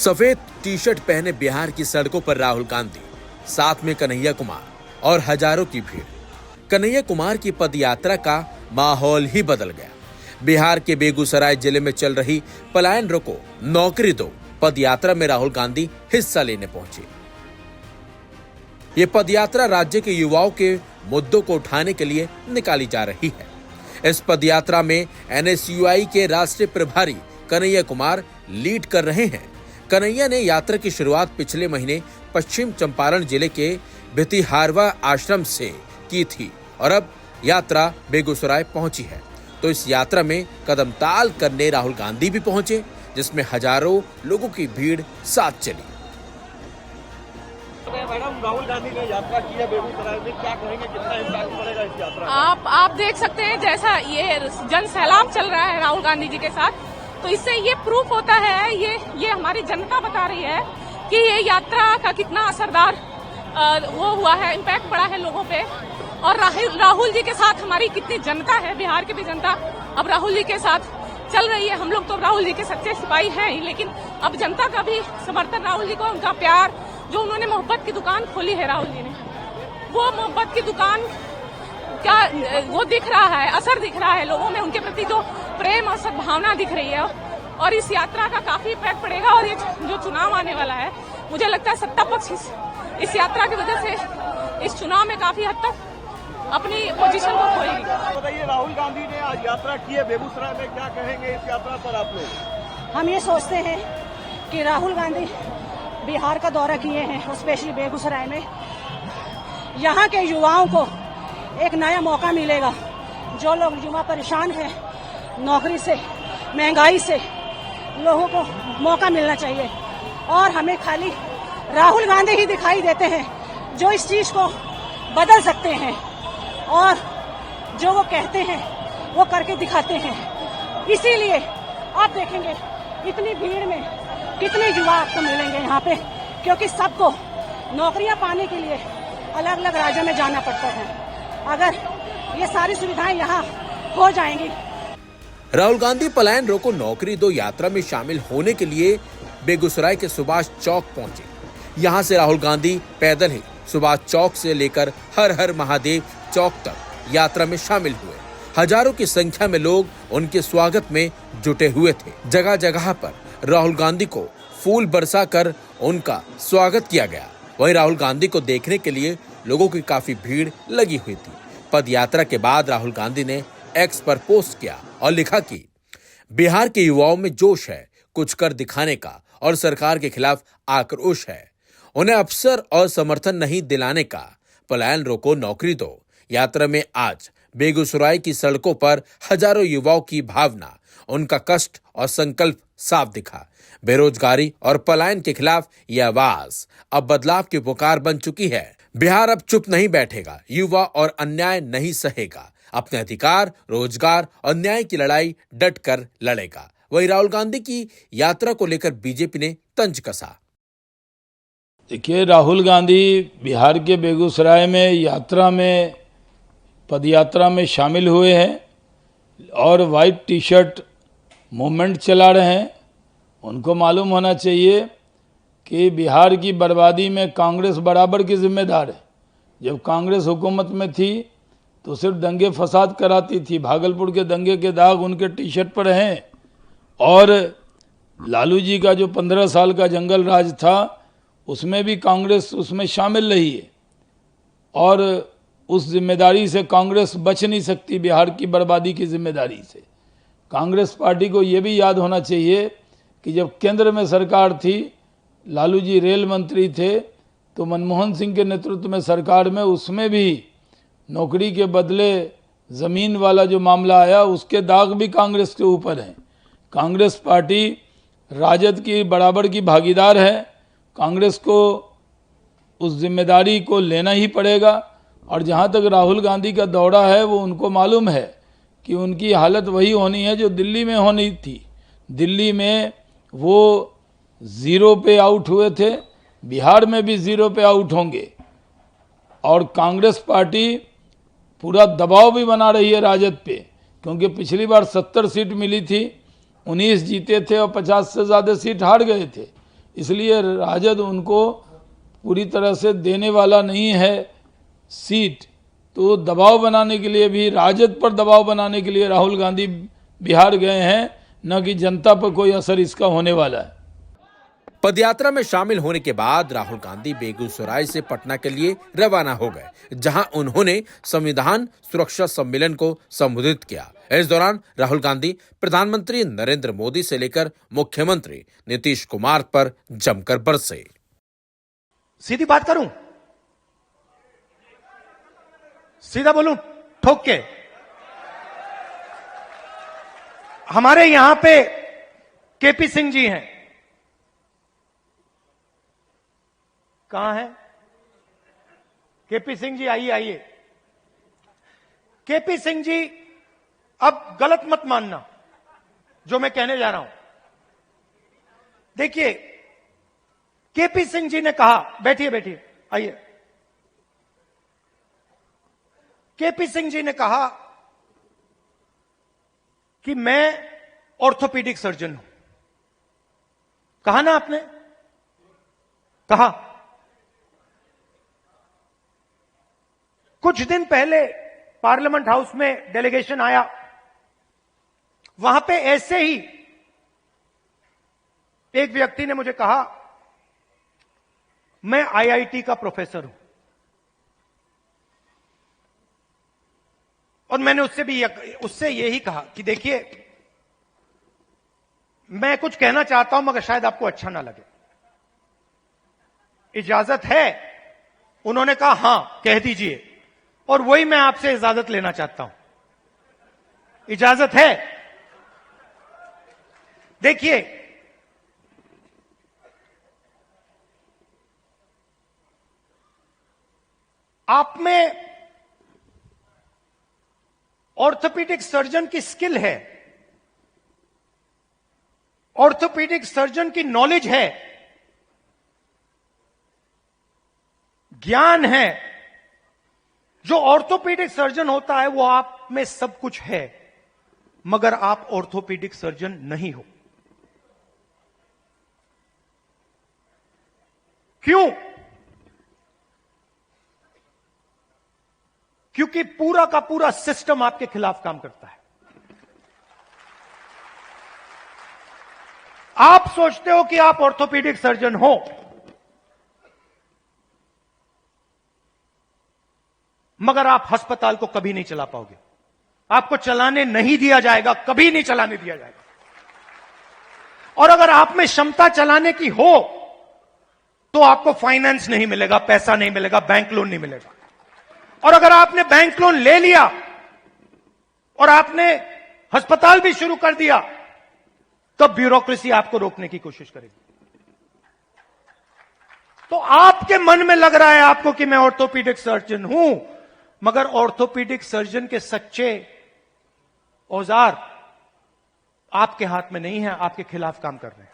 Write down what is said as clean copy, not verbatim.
सफेद T shirt पहने बिहार की सड़कों पर राहुल गांधी, साथ में कन्हैया कुमार और हजारों की भीड़। कन्हैया कुमार की पदयात्रा का माहौल ही बदल गया। बिहार के बेगूसराय जिले में चल रही पलायन रोको नौकरी दो पदयात्रा में राहुल गांधी हिस्सा लेने पहुंचे। ये पदयात्रा राज्य के युवाओं के मुद्दों को उठाने के लिए निकाली जा रही है। इस पदयात्रा में एनएसयूआई के राष्ट्रीय प्रभारी कन्हैया कुमार लीड कर रहे हैं। कन्हैया ने यात्रा की शुरुआत पिछले महीने पश्चिम चंपारण जिले के भितिहारवा आश्रम से की थी और अब यात्रा बेगूसराय पहुंची है। तो इस यात्रा में कदमताल करने राहुल गांधी भी पहुंचे, जिसमें हजारों लोगों की भीड़ साथ चली। मैडम, राहुल गांधी ने यात्रा की है बेगूसराय में, क्या कहेंगे, कितना इम्पैक्ट पड़ेगा इस यात्रा? आप देख सकते हैं जैसा ये जन सैलाब चल रहा है राहुल गांधी जी के साथ, तो इससे ये प्रूफ होता है, ये हमारी जनता बता रही है कि ये यात्रा का कितना असरदार वो हुआ है, इम्पैक्ट पड़ा है लोगों पे। और राहुल जी के साथ हमारी कितनी जनता है, बिहार की भी जनता अब राहुल जी के साथ चल रही है। हम लोग तो राहुल जी के सच्चे सिपाही हैं, लेकिन अब जनता का भी समर्थन राहुल जी को, उनका प्यार, जो उन्होंने मोहब्बत की दुकान खोली है राहुल जी ने, वो मोहब्बत की दुकान क्या वो दिख रहा है, असर दिख रहा है लोगों में, उनके प्रति जो प्रेम और सद्भावना दिख रही है। और इस यात्रा का काफी इम्पैक्ट पड़ेगा। और ये जो चुनाव आने वाला है, मुझे लगता है सत्ता पक्ष इस यात्रा की वजह से इस चुनाव में काफी हद तक अपनी पोजीशन को खोएगी। बताइए, राहुल गांधी ने आज यात्रा की है बेगूसराय में, क्या कहेंगे इस यात्रा पर आप लोग? हम ये सोचते हैं कि राहुल गांधी बिहार का दौरा किए हैं और स्पेशली बेगूसराय में, यहाँ के युवाओं को एक नया मौका मिलेगा। जो लोग युवा परेशान हैं नौकरी से, महंगाई से, लोगों को मौका मिलना चाहिए। और हमें खाली राहुल गांधी ही दिखाई देते हैं जो इस चीज को बदल सकते हैं, और जो वो कहते हैं वो करके दिखाते हैं। इसीलिए आप देखेंगे इतनी भीड़ में कितने युवा आपको मिलेंगे यहाँ पे, क्योंकि सबको नौकरियां पाने के लिए अलग अलग राज्यों में जाना पड़ता है। अगर ये सारी सुविधाएं यहाँ हो जाएंगी। राहुल गांधी पलायन रोको नौकरी दो यात्रा में शामिल होने के लिए बेगूसराय के सुभाष चौक पहुंचे। यहां से राहुल गांधी पैदल ही सुभाष चौक से लेकर हर हर महादेव चौक तक यात्रा में शामिल हुए। हजारों की संख्या में लोग उनके स्वागत में जुटे हुए थे। जगह जगह पर राहुल गांधी को फूल बरसाकर उनका स्वागत किया गया। वहीं राहुल गांधी को देखने के लिए लोगों की काफी भीड़ लगी हुई थी। पद यात्रा के बाद राहुल गांधी ने एक्स पर पोस्ट किया और लिखा कि बिहार के युवाओं में जोश है, कुछ कर दिखाने का, और सरकार के खिलाफ आक्रोश है। उन्हें अवसर और समर्थन नहीं दिलाने का। पलायन रोको नौकरी दो यात्रा में आज बेगूसराय की सड़कों पर हजारों युवाओं की भावना, उनका कष्ट और संकल्प साफ दिखा। बेरोजगारी और पलायन के खिलाफ यह आवाज अब बदलाव की पुकार बन चुकी है। बिहार अब चुप नहीं बैठेगा, युवा और अन्याय नहीं सहेगा, अपने अधिकार, रोजगार और न्याय की लड़ाई डट कर लड़ेगा। वही राहुल गांधी की यात्रा को लेकर बीजेपी ने तंज कसा। देखिए, राहुल गांधी बिहार के बेगूसराय में यात्रा में, पदयात्रा में शामिल हुए हैं और वाइट टी शर्ट मूवमेंट चला रहे हैं। उनको मालूम होना चाहिए कि बिहार की बर्बादी में कांग्रेस बराबर की जिम्मेदार है। जब कांग्रेस हुकूमत में थी तो सिर्फ दंगे फसाद कराती थी। भागलपुर के दंगे के दाग उनके टी शर्ट पर हैं। और लालू जी का जो 15 साल का जंगल राज था, उसमें भी कांग्रेस उसमें शामिल रही है। और उस जिम्मेदारी से कांग्रेस बच नहीं सकती, बिहार की बर्बादी की जिम्मेदारी से। कांग्रेस पार्टी को ये भी याद होना चाहिए कि जब केंद्र में सरकार थी, लालू जी रेल मंत्री थे, तो मनमोहन सिंह के नेतृत्व में सरकार में उसमें भी नौकरी के बदले ज़मीन वाला जो मामला आया, उसके दाग भी कांग्रेस के ऊपर हैं। कांग्रेस पार्टी राजद की बराबर की भागीदार है। कांग्रेस को उस जिम्मेदारी को लेना ही पड़ेगा। और जहाँ तक राहुल गांधी का दौरा है, वो उनको मालूम है कि उनकी हालत वही होनी है जो दिल्ली में होनी थी। दिल्ली में वो 0 पे आउट हुए थे, बिहार में भी 0 पे आउट होंगे। और कांग्रेस पार्टी पूरा दबाव भी बना रही है राजद पे, क्योंकि पिछली बार 70 सीट मिली थी, 19 जीते थे और 50 से ज़्यादा सीट हार गए थे। इसलिए राजद उनको पूरी तरह से देने वाला नहीं है सीट। तो दबाव बनाने के लिए भी, राजद पर दबाव बनाने के लिए राहुल गांधी बिहार गए हैं, न कि जनता पर कोई असर इसका होने वाला है। पदयात्रा में शामिल होने के बाद राहुल गांधी बेगूसराय से पटना के लिए रवाना हो गए, जहां उन्होंने संविधान सुरक्षा सम्मेलन को संबोधित किया। इस दौरान राहुल गांधी प्रधानमंत्री नरेंद्र मोदी से लेकर मुख्यमंत्री नीतीश कुमार पर जमकर बरसे। सीधी बात करूं, सीधा बोलूं, ठोक के। हमारे यहां पे केपी सिंह जी हैं, कहां है केपी सिंह जी? आइए आइए। केपी सिंह जी, अब गलत मत मानना जो मैं कहने जा रहा हूं। देखिए, केपी सिंह जी ने कहा, बैठिए बैठिए, आइए। केपी सिंह जी ने कहा कि मैं ऑर्थोपीडिक सर्जन हूं। कहा ना आपने? कहा। कुछ दिन पहले पार्लियामेंट हाउस में डेलीगेशन आया, वहां पे ऐसे ही एक व्यक्ति ने मुझे कहा, मैं आईआईटी का प्रोफेसर हूं। और मैंने उससे यही कहा कि देखिए, मैं कुछ कहना चाहता हूं मगर शायद आपको अच्छा ना लगे, इजाजत है? उन्होंने कहा हां, कह दीजिए। और वही मैं आपसे इजाजत लेना चाहता हूं, इजाजत है? देखिए, आप में ऑर्थोपीडिक सर्जन की स्किल है, ऑर्थोपीडिक सर्जन की नॉलेज है, ज्ञान है। जो ऑर्थोपीडिक सर्जन होता है वो आप में सब कुछ है, मगर आप ऑर्थोपीडिक सर्जन नहीं हो। क्यों? क्योंकि पूरा का पूरा सिस्टम आपके खिलाफ काम करता है। आप सोचते हो कि आप ऑर्थोपीडिक सर्जन हो, मगर आप अस्पताल को कभी नहीं चला पाओगे। आपको चलाने नहीं दिया जाएगा, कभी नहीं चलाने दिया जाएगा। और अगर आप में क्षमता चलाने की हो तो आपको फाइनेंस नहीं मिलेगा, पैसा नहीं मिलेगा, बैंक लोन नहीं मिलेगा। और अगर आपने बैंक लोन ले लिया और आपने अस्पताल भी शुरू कर दिया, तब ब्यूरोक्रेसी आपको रोकने की कोशिश करेगी। तो आपके मन में लग रहा है आपको कि मैं ऑर्थोपीडिक सर्जन हूं, मगर ऑर्थोपीडिक सर्जन के सच्चे औजार आपके हाथ में नहीं है, आपके खिलाफ काम कर रहे हैं।